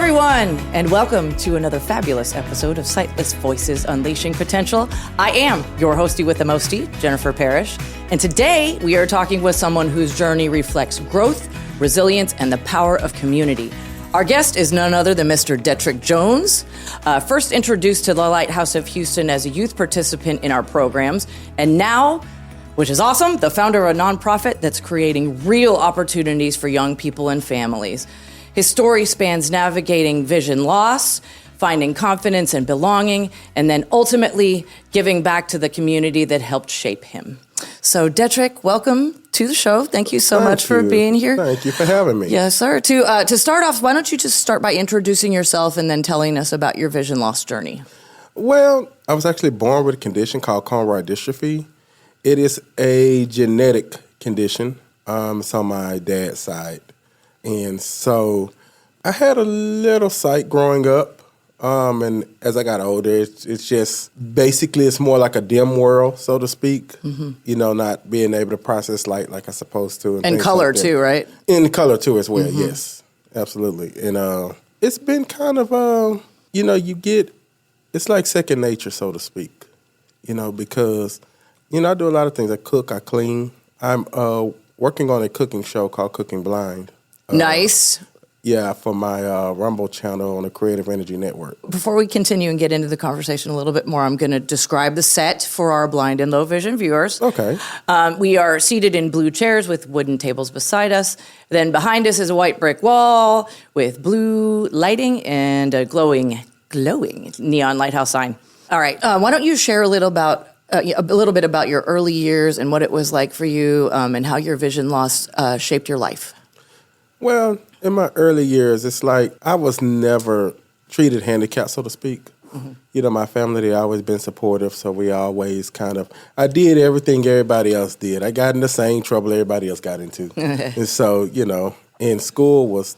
everyone, and welcome to another fabulous episode of Sightless Voices Unleashing Potential. I am your hostie with the mostie, Jennifer Parrish, and today we are talking with someone whose journey reflects growth, resilience, and the power of community. Our guest is none other than Mr. Detrick Jones, first introduced to the Lighthouse of Houston as a youth participant in our programs, and now, which is awesome, the founder of a nonprofit that's creating real opportunities for young people and families. His story spans navigating vision loss, finding confidence and belonging, and then ultimately giving back to the community that helped shape him. So, Detrick, welcome to the show. Thank you so much for being here. Thank you for having me. Yes, sir. To start off, why don't you just start by introducing yourself and then telling us about your vision loss journey? Well, I was actually born with a condition called cone-rod dystrophy. It is a genetic condition. It's on my dad's side. And so I had a little sight growing up, and as I got older, it's just basically it's more like a dim world, so to speak. Mm-hmm. You know, not being able to process light like I'm supposed to, and color like too, right? In color too, as well. Mm-hmm. Yes, absolutely. And it's been kind of it's like second nature, so to speak. You know, because I do a lot of things. I cook, I clean. I'm working on a cooking show called Cooking Blind. Nice. Yeah, for my Rumble channel on the Creative Energy Network. Before we continue and get into the conversation a little bit more, I'm going to describe the set for our blind and low vision viewers. Okay. We are seated in blue chairs with wooden tables beside us. Then behind us is a white brick wall with blue lighting and a glowing neon lighthouse sign. All right. Why don't you share a little bit about your early years and what it was like for you and how your vision loss shaped your life? Well, in my early years, it's like I was never treated handicapped, so to speak. Mm-hmm. You know, my family, they always been supportive, so we always I did everything everybody else did. I got in the same trouble everybody else got into. And so, and school was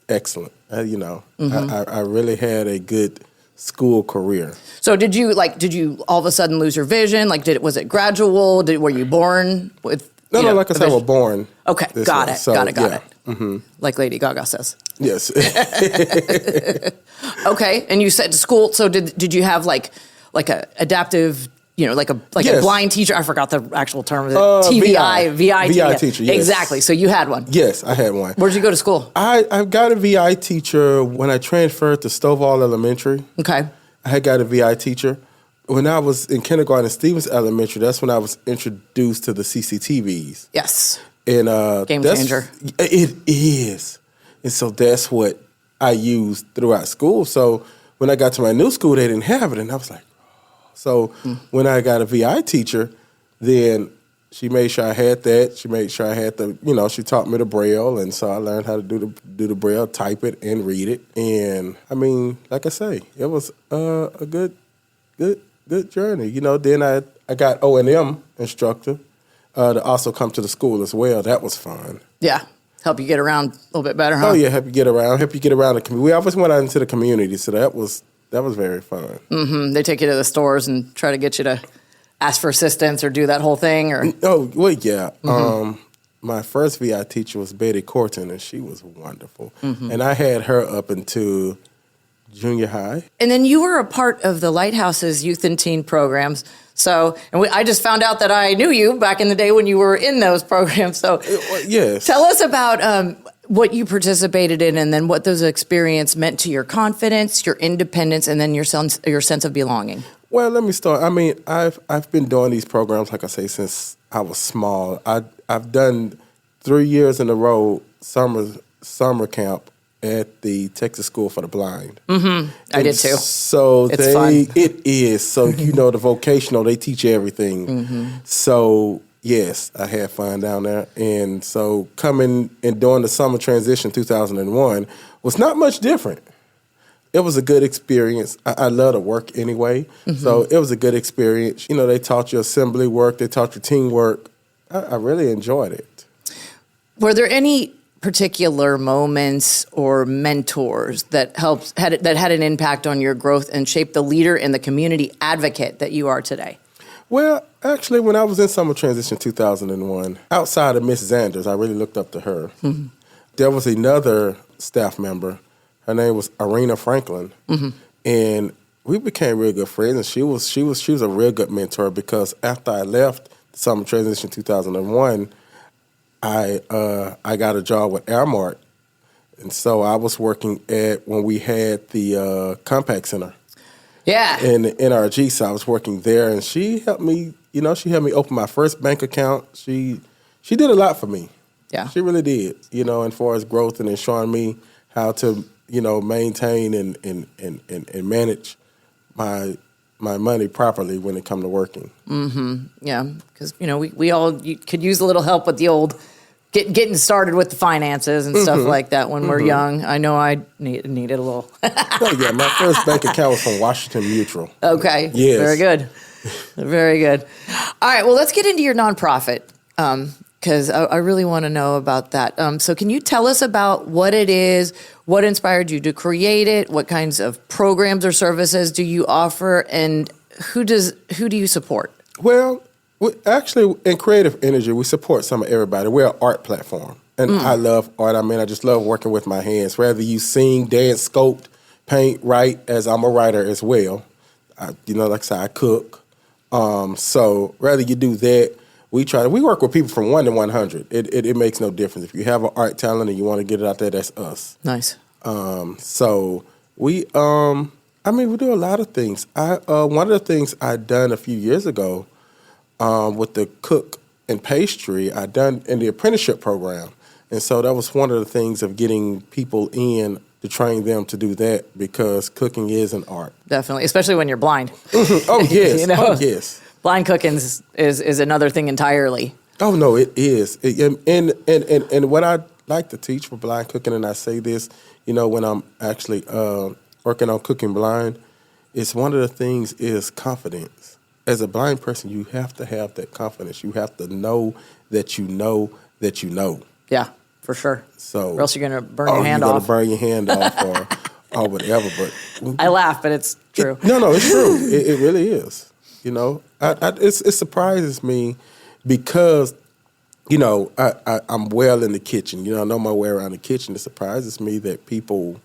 excellent. Mm-hmm. I really had a good school career. So did you all of a sudden lose your vision? Was it gradual? Were you born with... No, like I said, I was born. Okay, got it. Got it. Mm-hmm. Like Lady Gaga says. Yes. Okay, and you said school. So did you have like a adaptive, yes. a blind teacher? I forgot the actual term. TVI, VI teacher. Yes. Exactly. So you had one. Yes, I had one. Where'd you go to school? I got a VI teacher when I transferred to Stovall Elementary. Okay. I had got a VI teacher. When I was in kindergarten at Stevens Elementary, that's when I was introduced to the CCTVs. Yes. And game changer. It is. And so that's what I used throughout school. So when I got to my new school, they didn't have it. And I was like, oh. So when I got a VI teacher, then she made sure I had that. She made sure I had she taught me the Braille. And so I learned how to do the Braille, type it and read it. And I mean, like I say, it was a good journey. Then I got O&M instructor to also come to the school as well. That was fun. Yeah. Help you get around a little bit better, huh? Oh, yeah. Help you get around the community. We always went out into the community, so that was very fun. Mm-hmm. They take you to the stores and try to get you to ask for assistance or do that whole thing? Or Oh, well, yeah. Mm-hmm. My first VI teacher was Betty Corton, and she was wonderful. Mm-hmm. And I had her up into junior high. And then you were a part of the Lighthouse's youth and teen programs. So, I just found out that I knew you back in the day when you were in those programs. So, yes. Tell us about what you participated in and then what those experiences meant to your confidence, your independence, and then your sense of belonging. Well, let me start. I mean, I've been doing these programs, like I say, since I was small. I've done 3 years in a row summer camp at the Texas School for the Blind. Mm-hmm. I did too. So it's fun. It is. So, the vocational, they teach everything. Mm-hmm. So, yes, I had fun down there. And so coming and doing the summer transition 2001 was not much different. It was a good experience. I love to work anyway. Mm-hmm. So it was a good experience. They taught you assembly work. They taught you teamwork. I really enjoyed it. Were there any particular moments or mentors that had an impact on your growth and shaped the leader and the community advocate that you are today? Well, actually, when I was in summer transition 2001, outside of Miss Zanders, I really looked up to her. Mm-hmm. There was another staff member. Her name was Arena Franklin, and we became real good friends. And she was a real good mentor because after I left the summer transition 2001, I got a job with Airmark, and so I was working at when we had the Compact Center. Yeah. In the NRG, so I was working there, and she helped me. She helped me open my first bank account. She did a lot for me. Yeah. She really did. And far as growth and then showing me how to maintain and manage my money properly when it come to working. Yeah, because we all could use a little help with the old getting started with the finances and stuff like that when we're young. I know I needed a little. Oh yeah, my first bank account was from Washington Mutual. Okay. Yes. Very good. Very good. All right. Well, let's get into your nonprofit because I really want to know about that. So can you tell us about what it is, what inspired you to create it, what kinds of programs or services do you offer, and who do you support? Well, actually, in Creative Energy, we support some of everybody. We're an art platform, and I love art. I mean, I just love working with my hands. Whether you sing, dance, sculpt, paint, write, as I'm a writer as well. Like I said, I cook. So rather you do that, we work with people from 1 to 100. It makes no difference. If you have an art talent and you want to get it out there, that's us. Nice. So we do a lot of things. One of the things I done a few years ago with the cook and pastry, I done in the apprenticeship program. And so that was one of the things of getting people in to train them to do that because cooking is an art. Definitely, especially when you're blind. Oh, yes. Oh, yes. Blind cooking is another thing entirely. Oh, no, it is. And what I like to teach for blind cooking, and I say this, when I'm actually working on cooking blind, it's one of the things is confidence. As a blind person, you have to have that confidence. You have to know that you know that you know. Yeah, for sure. So, or else you're going to burn your hand off. You're going to burn your hand off or whatever. But I laugh, but it's true. No, it's true. It really is. It surprises me because, I'm well in the kitchen. I know my way around the kitchen. It surprises me that people,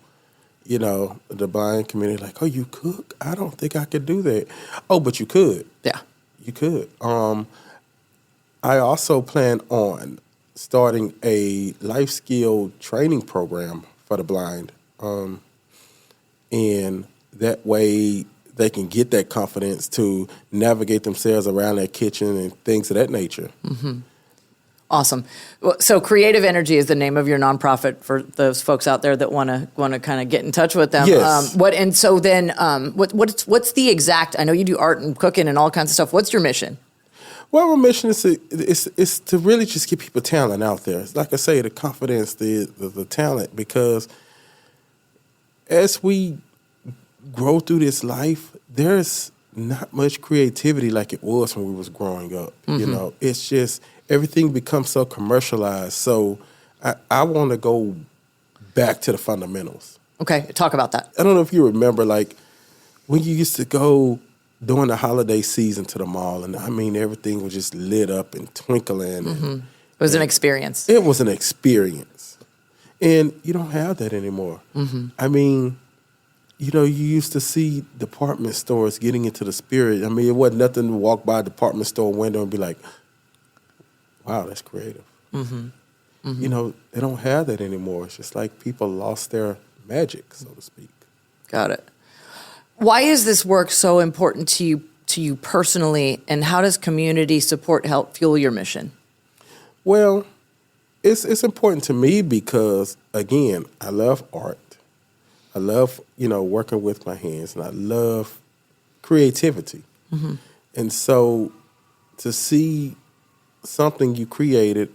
the blind community, like, oh, you cook? I don't think I could do that. Oh, but you could. Yeah. You could. I also plan on starting a life skill training program for the blind. And that way they can get that confidence to navigate themselves around their kitchen and things of that nature. Mm-hmm. Awesome. So Creative Energy is the name of your nonprofit for those folks out there that want to kind of get in touch with them. Yes. What's the exact? I know you do art and cooking and all kinds of stuff. What's your mission? Well, my mission is to really just get people talent out there. Like I say, the confidence, the talent, because as we grow through this life, there's not much creativity like it was when we was growing up. Mm-hmm. It's just everything becomes so commercialized. So I want to go back to the fundamentals. Okay, talk about that. I don't know if you remember, like, when you used to go during the holiday season to the mall, and I mean, everything was just lit up and twinkling. Mm-hmm. It was an experience. It was an experience. And you don't have that anymore. Mm-hmm. I mean, you used to see department stores getting into the spirit. I mean, it wasn't nothing to walk by a department store window and be like, wow, that's creative. Mm-hmm. Mm-hmm. They don't have that anymore. It's just like people lost their magic, so to speak. Got it. Why is this work so important to you personally, and how does community support help fuel your mission? Well, it's important to me because, again, I love art. I love, working with my hands, and I love creativity. Mm-hmm. And so to see something you created,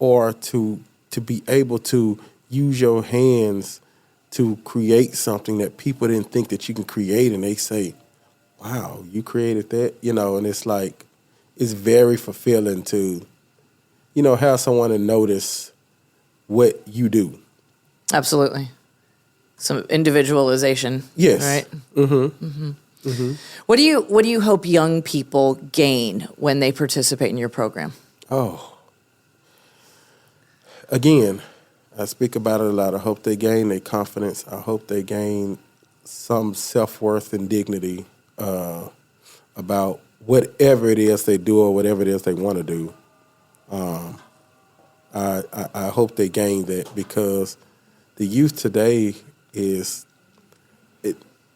or to be able to use your hands to create something that people didn't think that you can create, and they say, wow, you created that, and it's like, it's very fulfilling to, have someone to notice what you do. Absolutely. Some individualization. Yes. Right? Mm-hmm. Mm-hmm. Mm-hmm. What do you hope young people gain when they participate in your program? Oh. Again, I speak about it a lot. I hope they gain their confidence. I hope they gain some self-worth and dignity about whatever it is they do or whatever it is they want to do. I hope they gain that, because the youth today is,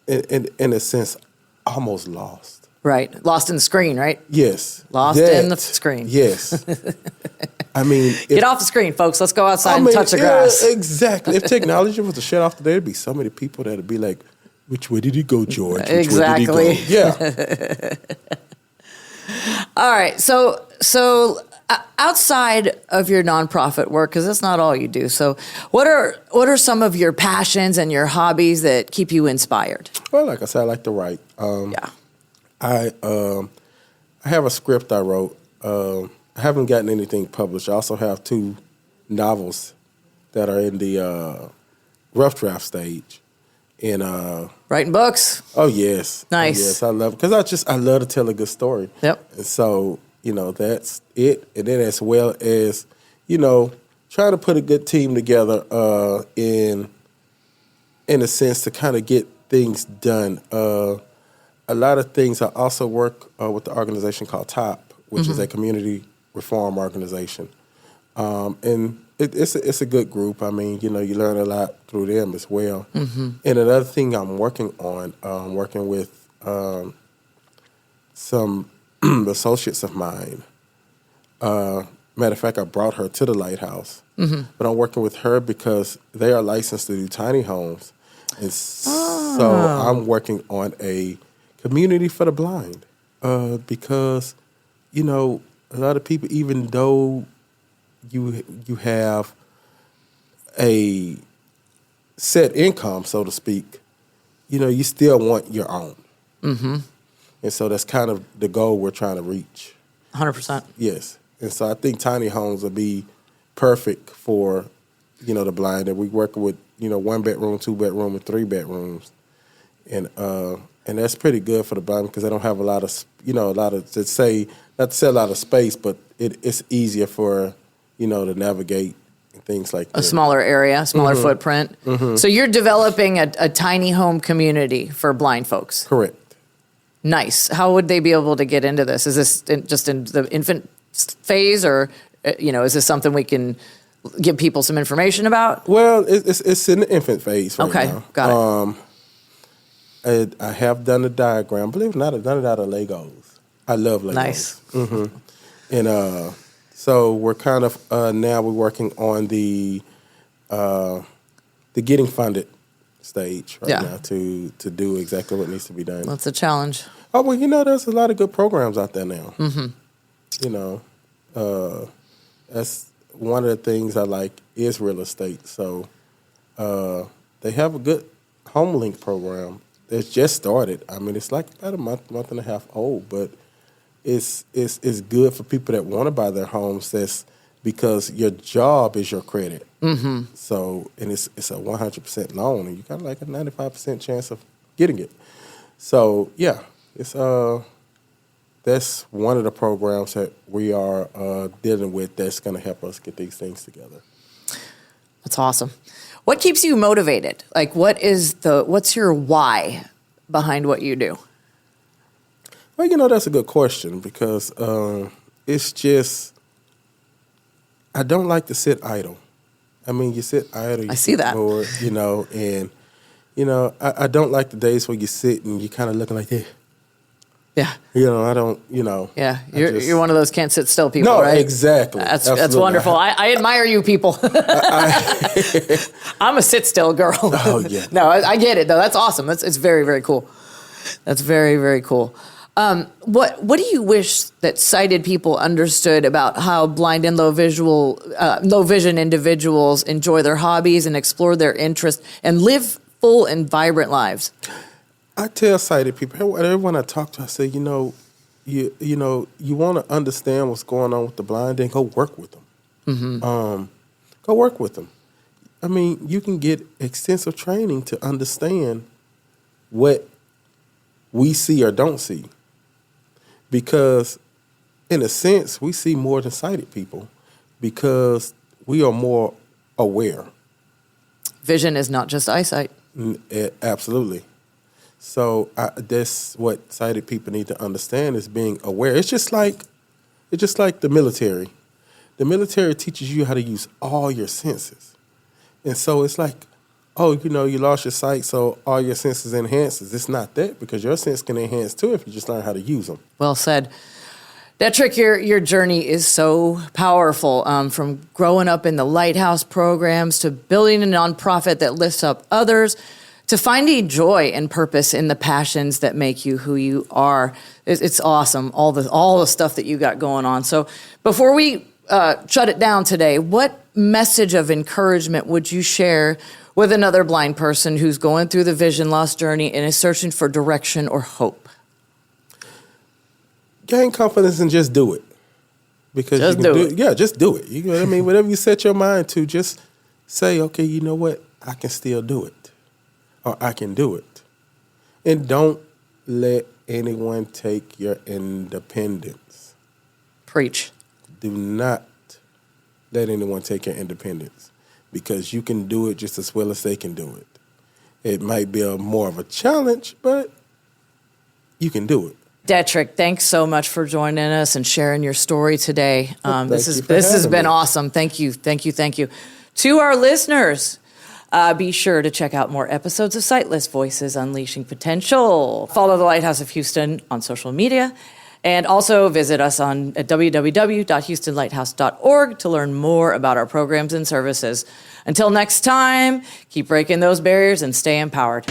in a sense, almost lost. Right. Lost in the screen, right? Yes. Lost in the screen. Yes. I mean, get off the screen, folks. Let's go outside and touch the grass. Exactly. If technology was to shut off today, there'd be so many people that'd be like, which way did he go, George? Which exactly. way did he go? Yeah. All right. So outside of your nonprofit work, because that's not all you do. So what are some of your passions and your hobbies that keep you inspired? Well, like I said, I like to write. Yeah. I have a script I wrote. I haven't gotten anything published. I also have 2 novels that are in the rough draft stage. And writing books. Oh yes, Nice. Oh, yes, I love it, because I love to tell a good story. Yep. And so that's it. And then as well as trying to put a good team together in a sense to kind of get things done. A lot of things. I also work with the organization called TOP, which is a community reform organization, and it's a good group. I mean, you learn a lot through them as well. Mm-hmm. And another thing I'm working on, working with some associates of mine. Matter of fact, I brought her to the Lighthouse, but I'm working with her because they are licensed to do tiny homes, and so I'm working on a community for the blind, because a lot of people, even though you have a set income, so to speak, you still want your own. Mm-hmm. And so that's kind of the goal we're trying to reach. 100%. Yes. And so I think tiny homes will be perfect for, the blind. And we work with, 1 bedroom, 2 bedroom, and 3 bedrooms. And that's pretty good for the blind, because they don't have a lot of, not to say a lot of space, but it's easier for, to navigate and things like that. A smaller area, smaller footprint. Mm-hmm. So you're developing a tiny home community for blind folks. Correct. Nice. How would they be able to get into this? Is this just in the infant phase, or, is this something we can give people some information about? Well, it's in the infant phase right now. Okay, got it. I have done the diagram. Believe it or not, I've done it out of Legos. I love Legos. Nice. Mm-hmm. And so we're kind of now we're working on the getting funded stage right now to do exactly what needs to be done. That's a challenge. Oh, well, there's a lot of good programs out there now. Mm-hmm. That's one of the things I like is real estate. So they have a good HomeLink program. It's just started. I mean, it's like about a month and a half old, but it's good for people that want to buy their homes. That's because your job is your credit. Mm-hmm. So, and it's a 100% loan, and you got like a 95% chance of getting it. So, yeah, it's that's one of the programs that we are dealing with that's going to help us get these things together. That's awesome. What keeps you motivated? Like, what's your why behind what you do? Well, that's a good question, because it's just, I don't like to sit idle. I mean, you sit idle, you I see that. bored, and, I don't like the days where you sit and you kind of looking like, yeah. I don't, Yeah, you're one of those can't sit still people, no, right? exactly. That's wonderful. I admire you people. I'm a sit still girl. Oh, yeah. No, I get it, though. That's awesome. It's very, very cool. That's very, very cool. What do you wish that sighted people understood about how blind and low vision individuals enjoy their hobbies and explore their interests and live full and vibrant lives? I tell sighted people, everyone I talk to, I say, you want to understand what's going on with the blind, then go work with them. Mm-hmm. Go work with them. I mean, you can get extensive training to understand what we see or don't see. Because, in a sense, we see more than sighted people, because we are more aware. Vision is not just eyesight. Absolutely. So that's what sighted people need to understand is being aware. It's just like the military. The military teaches you how to use all your senses. And so it's like, oh, you lost your sight, so all your senses enhances. It's not that, because your sense can enhance too if you just learn how to use them. Well said. Detrick, your journey is so powerful, from growing up in the Lighthouse programs to building a nonprofit that lifts up others to finding joy and purpose in the passions that make you who you are. It's awesome, all the stuff that you got going on. So before we shut it down today, what message of encouragement would you share with another blind person who's going through the vision loss journey and is searching for direction or hope? Gain confidence and just do it. Because just you can do it. Yeah, just do it. You know what I mean? Whatever you set your mind to, just say, okay, you know what? I can still do it. Or I can do it. And don't let anyone take your independence. Preach. Do not let anyone take your independence, because you can do it just as well as they can do it. It might be more of a challenge, but you can do it. Detrick, thanks so much for joining us and sharing your story today. This has been awesome. Thank you. To our listeners, be sure to check out more episodes of Sightless Voices Unleashing Potential. Follow the Lighthouse of Houston on social media, and also visit us at www.houstonlighthouse.org to learn more about our programs and services. Until next time, keep breaking those barriers and stay empowered.